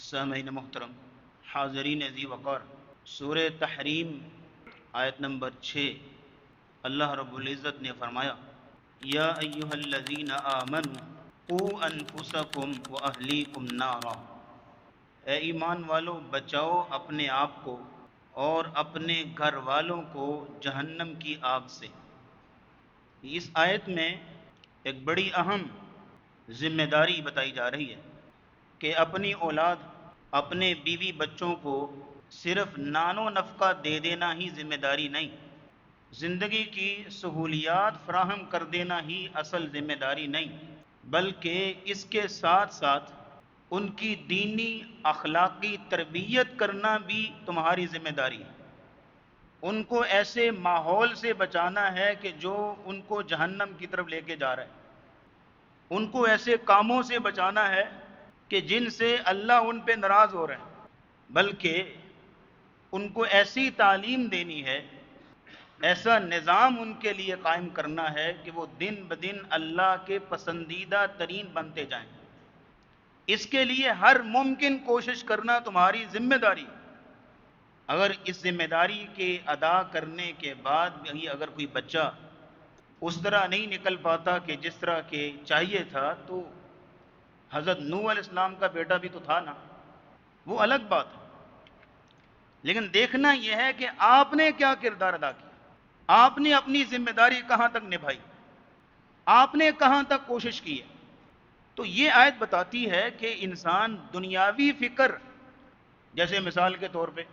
سامعین محترم، حاضرین ذی وقار، سورہ تحریم آیت نمبر 6، اللہ رب العزت نے فرمایا یا ایہا الذین آمنوا قوا انفسکم واہلیکم نارا، اے ایمان والو بچاؤ اپنے آپ کو اور اپنے گھر والوں کو جہنم کی آگ سے۔ اس آیت میں ایک بڑی اہم ذمہ داری بتائی جا رہی ہے کہ اپنی اولاد، اپنے بیوی بچوں کو صرف نان و نفقہ دے دینا ہی ذمہ داری نہیں، زندگی کی سہولیات فراہم کر دینا ہی اصل ذمہ داری نہیں، بلکہ اس کے ساتھ ساتھ ان کی دینی اخلاقی تربیت کرنا بھی تمہاری ذمہ داری ہے۔ ان کو ایسے ماحول سے بچانا ہے کہ جو ان کو جہنم کی طرف لے کے جا رہا ہے، ان کو ایسے کاموں سے بچانا ہے کہ جن سے اللہ ان پہ ناراض ہو رہا ہے، بلکہ ان کو ایسی تعلیم دینی ہے، ایسا نظام ان کے لیے قائم کرنا ہے کہ وہ دن بدن اللہ کے پسندیدہ ترین بنتے جائیں۔ اس کے لیے ہر ممکن کوشش کرنا تمہاری ذمہ داری۔ اگر اس ذمہ داری کے ادا کرنے کے بعد بھی اگر کوئی بچہ اس طرح نہیں نکل پاتا کہ جس طرح کے چاہیے تھا، تو حضرت نوح علیہ السلام کا بیٹا بھی تو تھا نا، وہ الگ بات ہے۔ لیکن دیکھنا یہ ہے کہ آپ نے کیا کردار ادا کیا، آپ نے اپنی ذمہ داری کہاں تک نبھائی، آپ نے کہاں تک کوشش کی ہے۔ تو یہ آیت بتاتی ہے کہ انسان دنیاوی فکر، جیسے مثال کے طور پہ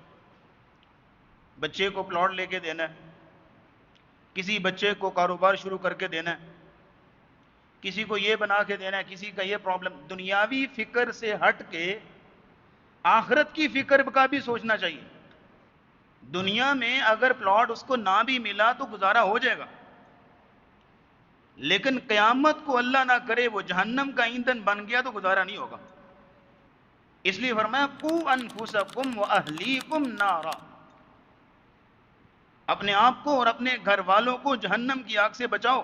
بچے کو پلاٹ لے کے دینا ہے، کسی بچے کو کاروبار شروع کر کے دینا ہے، کسی کو یہ بنا کے دینا ہے، کسی کا یہ پرابلم، دنیاوی فکر سے ہٹ کے آخرت کی فکر کا بھی سوچنا چاہیے۔ دنیا میں اگر پلاٹ اس کو نہ بھی ملا تو گزارا ہو جائے گا، لیکن قیامت کو اللہ نہ کرے وہ جہنم کا ایندھن بن گیا تو گزارا نہیں ہوگا۔ اس لیے فرمایا قوا انفسکم واہلیکم نارا، اپنے آپ کو اور اپنے گھر والوں کو جہنم کی آگ سے بچاؤ،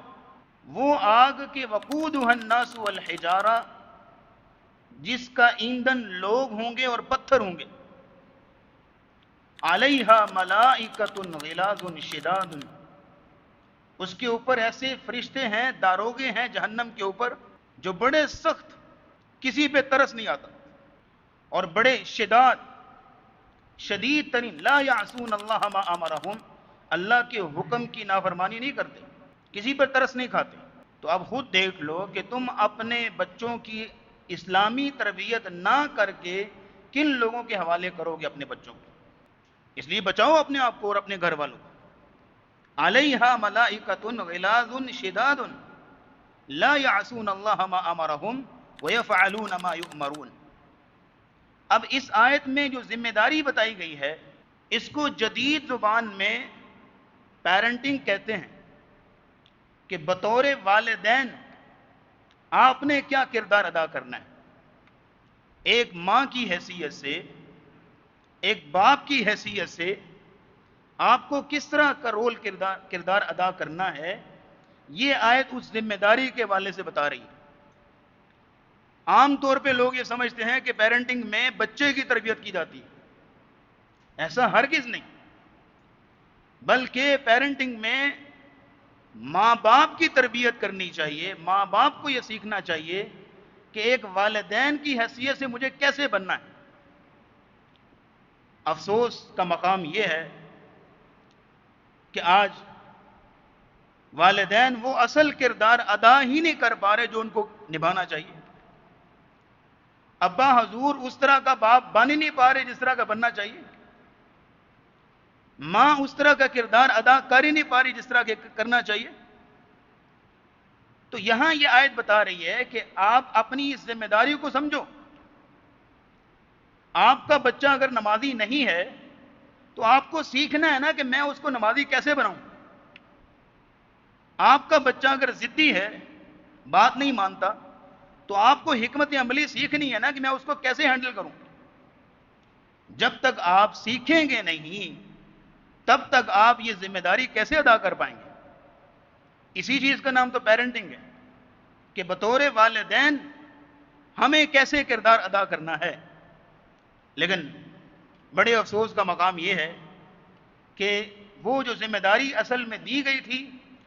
وہ آگ کے وقودها الناس والحجارہ، جس کا ایندھن لوگ ہوں گے اور پتھر ہوں گے، علیہا ملائکۃ غلاظ شداد، اس کے اوپر ایسے فرشتے ہیں، داروغے ہیں جہنم کے اوپر جو بڑے سخت، کسی پہ ترس نہیں آتا، اور بڑے شدید ترین، لا یعصون اللہ ما امرہم، اللہ کے حکم کی نافرمانی نہیں کرتے، کسی پر ترس نہیں کھاتے۔ تو اب خود دیکھ لو کہ تم اپنے بچوں کی اسلامی تربیت نہ کر کے کن لوگوں کے حوالے کرو گے اپنے بچوں کو۔ اس لیے بچاؤ اپنے آپ کو اور اپنے گھر والوں کو۔ علیہا ملائکۃ غلاظ شداد لا یعصون اللہ ما امرہم ویفعلون ما یؤمرون۔ اب اس آیت میں جو ذمہ داری بتائی گئی ہے، اس کو جدید زبان میں پیرنٹنگ کہتے ہیں، کہ بطور والدین آپ نے کیا کردار ادا کرنا ہے۔ ایک ماں کی حیثیت سے، ایک باپ کی حیثیت سے آپ کو کس طرح کا رول کردار ادا کرنا ہے، یہ آیت اس ذمہ داری کے حوالے سے بتا رہی ہے۔ عام طور پہ لوگ یہ سمجھتے ہیں کہ پیرنٹنگ میں بچے کی تربیت کی جاتی ہے، ایسا ہرگز نہیں، بلکہ پیرنٹنگ میں ماں باپ کی تربیت کرنی چاہیے۔ ماں باپ کو یہ سیکھنا چاہیے کہ ایک والدین کی حیثیت سے مجھے کیسے بننا ہے۔ افسوس کا مقام یہ ہے کہ آج والدین وہ اصل کردار ادا ہی نہیں کر پا رہے جو ان کو نبھانا چاہیے۔ ابا حضور اس طرح کا باپ بن ہی نہیں پا رہے جس طرح کا بننا چاہیے، ماں اس طرح کا کردار ادا کر ہی نہیں پا رہی جس طرح کرنا چاہیے۔ تو یہاں یہ آیت بتا رہی ہے کہ آپ اپنی اس ذمہ داری کو سمجھو۔ آپ کا بچہ اگر نمازی نہیں ہے تو آپ کو سیکھنا ہے نا کہ میں اس کو نمازی کیسے بناؤں۔ آپ کا بچہ اگر ضدی ہے، بات نہیں مانتا، تو آپ کو حکمت عملی سیکھنی ہے نا کہ میں اس کو کیسے ہینڈل کروں۔ جب تک آپ سیکھیں گے نہیں، تب تک آپ یہ ذمہ داری کیسے ادا کر پائیں گے۔ اسی چیز کا نام تو پیرنٹنگ ہے، کہ بطور والدین ہمیں کیسے کردار ادا کرنا ہے۔ لیکن بڑے افسوس کا مقام یہ ہے کہ وہ جو ذمہ داری اصل میں دی گئی تھی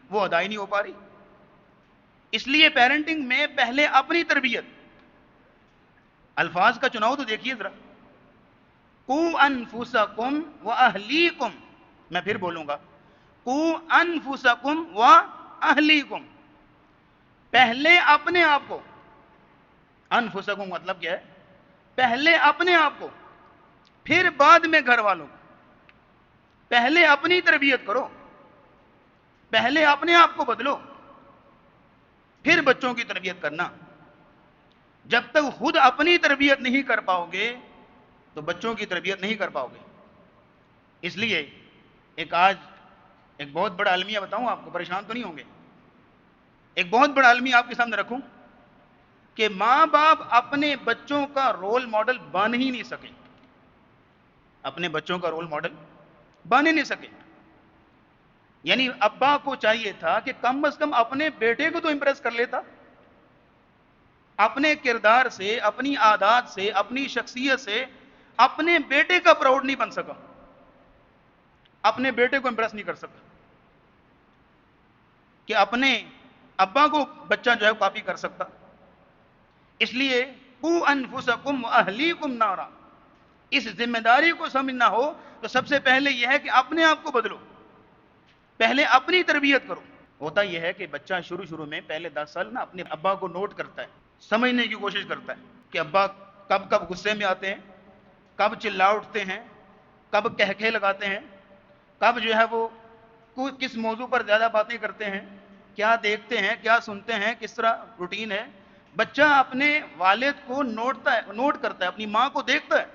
وہ ادا ہی نہیں ہو پا رہی. اس لیے پیرنٹنگ میں پہلے اپنی تربیت. الفاظ کا چناؤ تو دیکھیے ذرا. قوا انفسکم واہلیکم، میں پھر بولوں گا، قوا انفسکم واہلیکم، پہلے اپنے آپ کو. انفسکم مطلب کیا ہے؟ پہلے اپنے آپ کو، پھر بعد میں گھر والوں کو. پہلے اپنی تربیت کرو، پہلے اپنے آپ کو بدلو، پھر بچوں کی تربیت کرنا. جب تک خود اپنی تربیت نہیں کر پاؤ گے تو بچوں کی تربیت نہیں کر پاؤ گے. اس لیے آج ایک بہت بڑا المیہ بتاؤں آپ کو، پریشان تو نہیں ہوں گے. ایک بہت بڑا المیہ آپ کے سامنے رکھوں کہ ماں باپ اپنے بچوں کا رول ماڈل بن ہی نہیں سکے. اپنے بچوں کا رول ماڈل بن ہی نہیں سکے. یعنی ابا کو چاہیے تھا کہ کم از کم اپنے بیٹے کو تو امپریس کر لیتا. اپنے کردار سے، اپنی عادات سے، اپنی شخصیت سے اپنے بیٹے کا پراؤڈ نہیں بن سکا، اپنے بیٹے کو امپریس نہیں کر سکا کہ اپنے ابا کو بچہ جو ہے کاپی کر سکتا. اس لیے قوا انفسکم واہلیکم نارا، اس ذمہ داری کو سمجھنا ہو تو سب سے پہلے یہ ہے کہ اپنے آپ کو بدلو، پہلے اپنی تربیت کرو. ہوتا یہ ہے کہ بچہ شروع میں پہلے 10 سال نا اپنے ابا کو نوٹ کرتا ہے، سمجھنے کی کوشش کرتا ہے کہ ابا کب کب غصے میں آتے ہیں، کب چلا اٹھتے ہیں، کب کہکھے لگاتے ہیں، کب جو ہے وہ کس موضوع پر زیادہ باتیں کرتے ہیں، کیا دیکھتے ہیں، کیا سنتے ہیں، کس طرح روٹین ہے. بچہ اپنے والد کو نوٹ کرتا ہے، اپنی ماں کو دیکھتا ہے.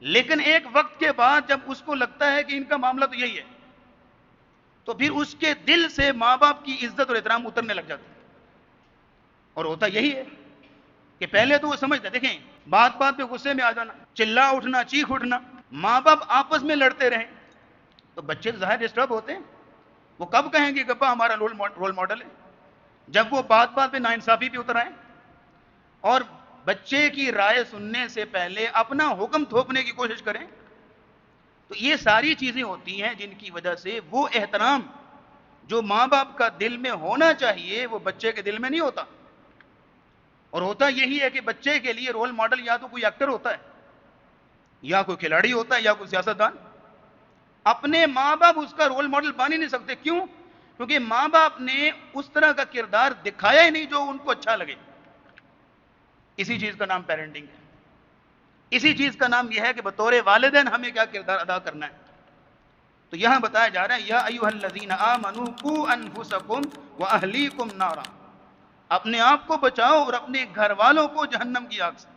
لیکن ایک وقت کے بعد جب اس کو لگتا ہے کہ ان کا معاملہ تو یہی ہے، تو پھر اس کے دل سے ماں باپ کی عزت اور احترام اترنے لگ جاتا ہے. اور ہوتا یہی ہے کہ پہلے تو وہ سمجھتا، دیکھیں بات بات پہ غصے میں آ جانا، چلا اٹھنا، چیخ اٹھنا، ماں باپ آپس میں لڑتے رہیں تو بچے ظاہر ڈسٹرب ہوتے ہیں. وہ کب کہیں گے کہ ابا ہمارا رول ماڈل ہے؟ جب وہ بات بات پہ ناانصافی پہ اتر آئیں اور بچے کی رائے سننے سے پہلے اپنا حکم تھوپنے کی کوشش کریں. تو یہ ساری چیزیں ہوتی ہیں جن کی وجہ سے وہ احترام جو ماں باپ کا دل میں ہونا چاہیے وہ بچے کے دل میں نہیں ہوتا. اور ہوتا یہی ہے کہ بچے کے لیے رول ماڈل یا تو کوئی ایکٹر ہوتا ہے، یا کوئی کھلاڑی ہوتا ہے، یا کوئی سیاستدان. اپنے ماں باپ اس کا رول ماڈل بن ہی نہیں سکتے. کیوں؟ کیونکہ ماں باپ نے اس طرح کا کردار دکھایا ہی نہیں جو ان کو اچھا لگے. اسی چیز کا نام پیرنٹنگ ہے. اسی چیز کا نام یہ ہے کہ بطور والدین ہمیں کیا کردار ادا کرنا ہے. تو یہاں بتایا جا رہا ہے یا ایھا الذین آمنوا قوا انفسکم واہلیکم نارا، اپنے آپ کو بچاؤ اور اپنے گھر والوں کو جہنم کی آگ سے.